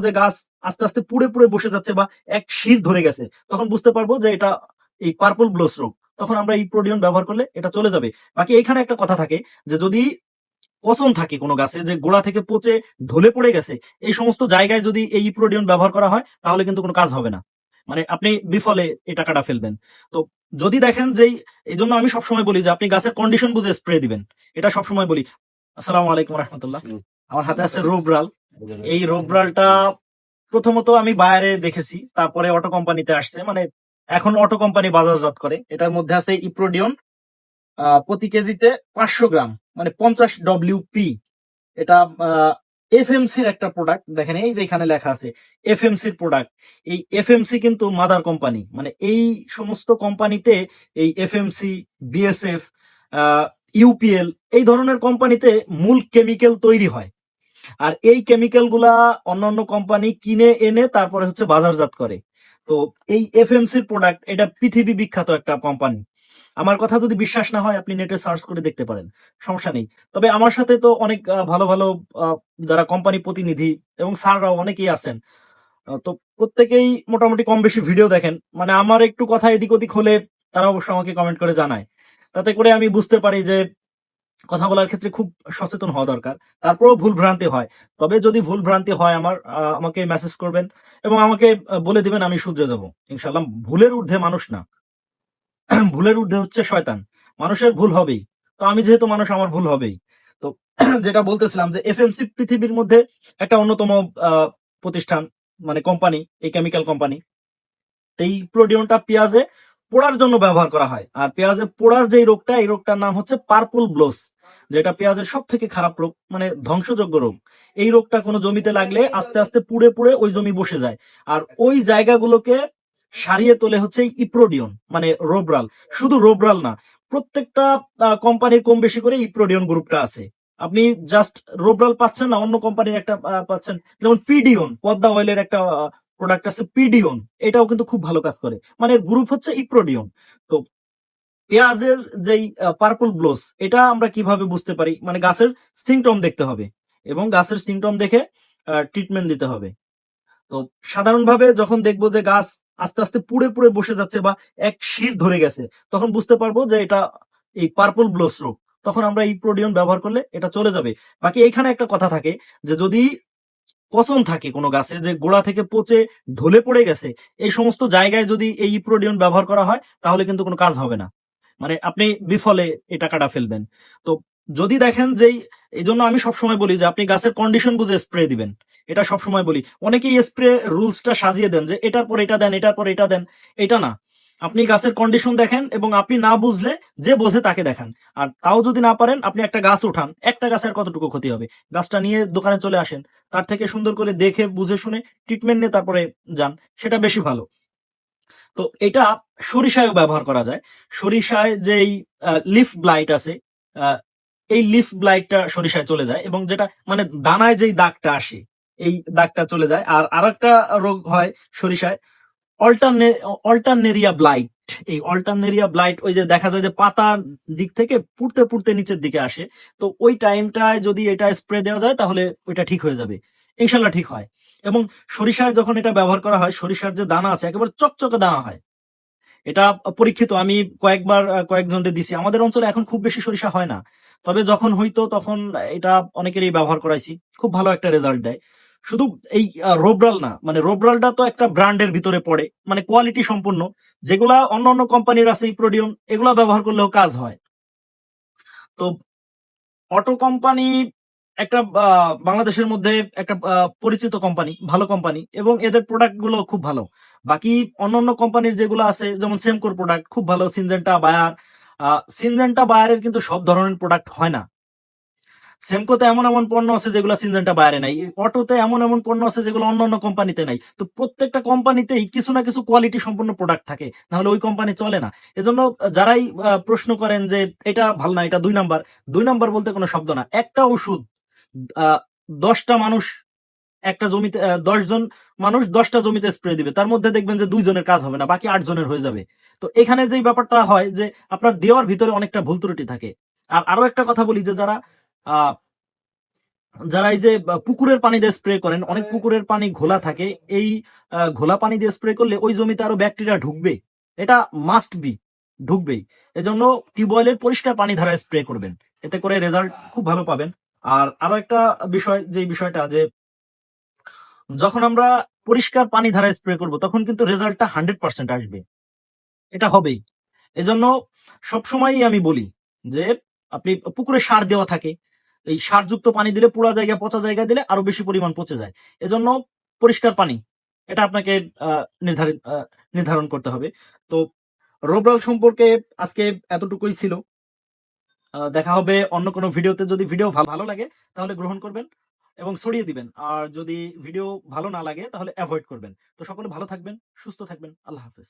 যে গাছ আস্তে আস্তে পুড়ে পুড়ে বসে যাচ্ছে বা এক শির ধরে গেছে, তখন বুঝতে পারবো যে এটা এই পার্পল ব্লোস রোগ। তখন আমরা এই প্রোডিয়ন ব্যবহার করলে এটা চলে যাবে। বাকি এইখানে একটা কথা থাকে যে যদি পচন থাকে কোনো গাছে, যে গোড়া থেকে পচে ঢলে পড়ে গেছে, এই সমস্ত জায়গায় যদি এই প্রোডিয়ন ব্যবহার করা হয় তাহলে কিন্তু কোনো কাজ হবে না, মানে আপনি বিফলে এই টাকাটা ফেলবেন। তো যদি দেখেন যে এই জন্য আমি সবসময় বলি যে আপনি গাছের কন্ডিশন বুঝে স্প্রে দিবেন, এটা সবসময় বলি। আসসালামু আলাইকুম রহমতুল্লাহ। আমার হাতে আছে রোবরাল। এই রোবরালটা প্রথমত আমি বাইরে দেখেছি, তারপরে অটো কোম্পানিতে আসছে, মানে এখন অটো কোম্পানি বাজারজাত করে। এটার মধ্যে আছে ইপ্রোডিয়ন প্রতি কেজিতে 500 গ্রাম, মানে 50 WP। এটা এফএমসির একটা প্রোডাক্ট। দেখেন এই যে এখানে লেখা আছে এফএমসির প্রোডাক্ট। এই এফএমসি কিন্তু মাদার কোম্পানি, মানে এই সমস্ত কোম্পানিতে এই এফএমসি, বিএসএফ, ইউপিএল এই ধরনের কোম্পানিতে মূল কেমিক্যাল তৈরি হয়। আর এই কেমিক্যাল গুলা অন্যান্য কোম্পানি কিনে এনে তারপরে হচ্ছে বাজারজাত করে। তো এই এফএমসির প্রোডাক্ট এটা পৃথিবী বিখ্যাত একটা কোম্পানি। আমার কথা যদি বিশ্বাস না হয় আপনি নেটে সার্চ করে দেখতে পারেন, সমস্যা নেই। তবে আমার সাথে তো অনেক ভালো ভালো আহ, যারা কোম্পানি প্রতিনিধি এবং স্যাররাও অনেকেই আছেন। তো প্রত্যেকেই মোটামুটি কম বেশি ভিডিও দেখেন, মানে আমার একটু কথা এদিক ওদিক হলে তারা অবশ্য আমাকে কমেন্ট করে জানায়। তাতে করে আমি বুঝতে পারি যে কথা বলার ক্ষেত্রে খুব সচেতন হওয়া দরকার। তারপরেও ভুল ভ্রান্তি হয়। তবে যদি ভুল ভ্রান্তি হয় আমাকে মেসেজ করবেন এবং আমাকে বলে দিবেন, আমি শুধরে যাব ইনশাল্লাহ। ভুলের ঊর্ধ্বে মানুষ না, ভুলের ঊর্ধ্বে হচ্ছে শয়তান। মানুষের ভুল হবেই। তো আমি যেহেতু মানুষ, আমার ভুল হবেই। তো যেটা বলতেছিলাম যে এফএমসি পৃথিবীর মধ্যে একটা অন্যতম প্রতিষ্ঠান, মানে কোম্পানি, এই কেমিক্যাল কোম্পানি। এই প্রোডিয়নটা পেঁয়াজে পোড়ার জন্য ব্যবহার করা হয়। আর পেঁয়াজে পোড়ার যে রোগটা, এই রোগটার নাম হচ্ছে পার্পল ব্লোস, যেটা পেঁয়াজের সব থেকে খারাপ রোগ, মানে ধ্বংসযোগ্য রোগ। এই রোগটা কোনো জমিতে লাগলে আস্তে আস্তে পুড়ে পুড়ে ওই জমি বসে যায়। আর ওই জায়গাগুলোকে সারিয়ে তোলে হচ্ছে ইপ্রোডিয়ন, মানে রোবরাল। শুধু রোবরাল না, প্রত্যেকটা কোম্পানির কম বেশি করে ইপ্রোডিয়ন গ্রুপটা আছে। আপনি জাস্ট রোবরাল পাচ্ছেন না, অন্য কোম্পানির একটা পাচ্ছেন। যেমন পিডিয়ন, পদ্মা অয়েলের একটা প্রোডাক্ট আছে পিডিয়ন, এটাও কিন্তু খুব ভালো কাজ করে। মানে গ্রুপ হচ্ছে ইপ্রোডিয়ন। তো পেঁয়াজের যেই পার্পল ব্লোস, এটা আমরা কিভাবে বুঝতে পারি? মানে গাছের সিমটম দেখতে হবে এবং গাছের সিমটম দেখে ট্রিটমেন্ট দিতে হবে। তো সাধারণভাবে যখন দেখবো যে গাছ আস্তে আস্তে পুড়ে পুড়ে বসে যাচ্ছে বা এক শির ধরে গেছে, তখন বুঝতে পারবো যে এটা এই পার্পল ব্লোস রোগ। তখন আমরা এই প্রোডিয়ন ব্যবহার করলে এটা চলে যাবে। বাকি এইখানে একটা কথা থাকে যে যদি পচন থাকে কোনো গাছে, যে গোড়া থেকে পচে ঢলে পড়ে গেছে, এই সমস্ত জায়গায় যদি এই প্রোডিয়ন ব্যবহার করা হয় তাহলে কিন্তু কোনো কাজ হবে না, মানে আপনি বিফলে এই টাকাটা ফেলবেন। তো যদি দেখেন যে এই জন্য আমি সবসময় বলি যে আপনি গাছের কন্ডিশন বুঝে স্প্রে দিবেন, এটা সবসময় বলি। অনেকেই স্প্রে রুলসটা সাজিয়ে দেন যে এটার পর এটা দেন, এটার পর এটা দেন। এটা না, আপনি গাছের কন্ডিশন দেখেন এবং আপনি না বুঝলে যে বোঝে তাকে দেখান। আর তাও যদি না পারেন, আপনি একটা গাছ উঠান, একটা গাছের কতটুকু ক্ষতি হবে? গাছটা নিয়ে দোকানে চলে আসেন, তার থেকে সুন্দর করে দেখে বুঝে শুনে ট্রিটমেন্ট নিয়ে তারপরে যান, সেটা বেশি ভালো। তো এটা সরিষায়ও ব্যবহার করা যায়। সরিষায় যেই লিফ ব্লাইট আছে, আহ, এই লিফ ব্লাইটটা সরিষায় চলে যায় এবং যেটা মানে দানায় যেই দাগটা আসে, এই দাগটা চলে যায়। আর আরেকটা রোগ হয় সরিষায়, অল্টারনে অল্টারনেরিয়া ব্লাইট। এই অল্টারনেরিয়া ব্লাইট ওই যে দেখা যায় যে পাতার দিক থেকে পুড়তে পুড়তে নিচের দিকে আসে। তো ওই টাইমটায় যদি এটা স্প্রে দেওয়া যায় তাহলে ওইটা ঠিক হয়ে যাবে, ইনশাল্লাহ ঠিক হয়। এবং সরিষায় যখন এটা ব্যবহার করা হয়, সরিষার যে দানা আছে একেবারে চকচকে দানা হয়। এটা পরীক্ষিত, আমি কয়েকবার কয়েকজনকে দিছি। আমাদের অঞ্চলে এখন খুব বেশি সরিষা হয় না, তবে যখন হইতো তখন এটা অনেকেরই ব্যবহার করাইছি, খুব ভালো একটা রেজাল্ট দেয়। শুধু এই রোবরাল না, মানে রোবরালটা তো একটা ব্র্যান্ডের ভিতরে পড়ে, মানে কোয়ালিটি সম্পূর্ণ। যেগুলা অন্য অন্য কোম্পানির আছে ইপ্রোডিয়ম, এগুলা ব্যবহার করলেও কাজ হয়। তো অটো কোম্পানি একটা বাংলাদেশের মধ্যে একটা পরিচিত কোম্পানি, ভালো কোম্পানি, এবং এদের প্রোডাক্ট গুলো খুব ভালো। বাকি অন্যান্য কোম্পানির যেগুলো আছে, যেমন সেমকোর প্রোডাক্ট খুব ভালো, সিনজেন্টা বায়ার। সিনজেন্টা বায়ারের কিন্তু সব ধরনের প্রোডাক্ট হয় না। সেমকোতে এমন এমন পণ্য আছে যেগুলো সিনজেন্টা বায়ারে নাই, অটোতে এমন এমন পণ্য আছে যেগুলো অন্যান্য কোম্পানিতে নাই। তো প্রত্যেকটা কোম্পানিতেই কিছু না কিছু কোয়ালিটি সম্পন্ন প্রোডাক্ট থাকে, না হলে ওই কোম্পানি চলে না। এজন্য যারাই প্রশ্ন করেন যে এটা ভালো না, এটা 2 নাম্বার, 2 নাম্বার বলতে কোনো শব্দ না। একটা ওষুধ 10টা মানুষ একটা জমিতে, 10 জন মানুষ 10টা জমিতে স্প্রে দিবে, তার মধ্যে দেখবেন যে 2 জনের কাজ হবে না, বাকি 8 জনের হয়ে যাবে। তো এখানে যে ব্যাপারটা হয় যে আপনার দেওয়ার ভিতরে অনেকটা ভুল ত্রুটি থাকে। আর আরো একটা কথা বলি যে যারা আহ যারা এই যে পুকুরের পানি দিয়ে স্প্রে করেন, অনেক পুকুরের পানি ঘোলা থাকে, এই ঘোলা পানি দিয়ে স্প্রে করলে ওই জমিতে আরো ব্যাকটেরিয়া ঢুকবে, এটা মাস্ট বি, ঢুকবেই। এজন্য টিউবওয়েলের পরিষ্কার পানি ধারা স্প্রে করবেন, এতে করে রেজাল্ট খুব ভালো পাবেন। আর আরো একটা বিষয়, যে বিষয়টা যে যখন আমরা পরিষ্কার পানি ধারা স্প্রে করব তখন কিন্তু রেজাল্টটা 100% আসবে, এটা হবেই। এজন্য সবসময়ই আমি বলি যে আপনি পুকুরে সার দেওয়া থাকে, এই সারযুক্ত পানি দিলে পুরা জায়গা পচা জায়গা দিলে আরো বেশি পরিমাণ পচে যায়। এজন্য পরিষ্কার পানি, এটা আপনাকে নির্ধারণ করতে হবে। তো রোবরাল সম্পর্কে আজকে এতটুকুই ছিল। দেখা হবে অন্য কোনো ভিডিওতে। যদি ভিডিও ভালো লাগে তাহলে গ্রহণ করবেন এবং ছড়িয়ে দিবেন, আর যদি ভিডিও ভালো না লাগে তাহলে অ্যাভয়েড করবেন। তো সকলে ভালো থাকবেন, সুস্থ থাকবেন। আল্লাহ হাফেজ।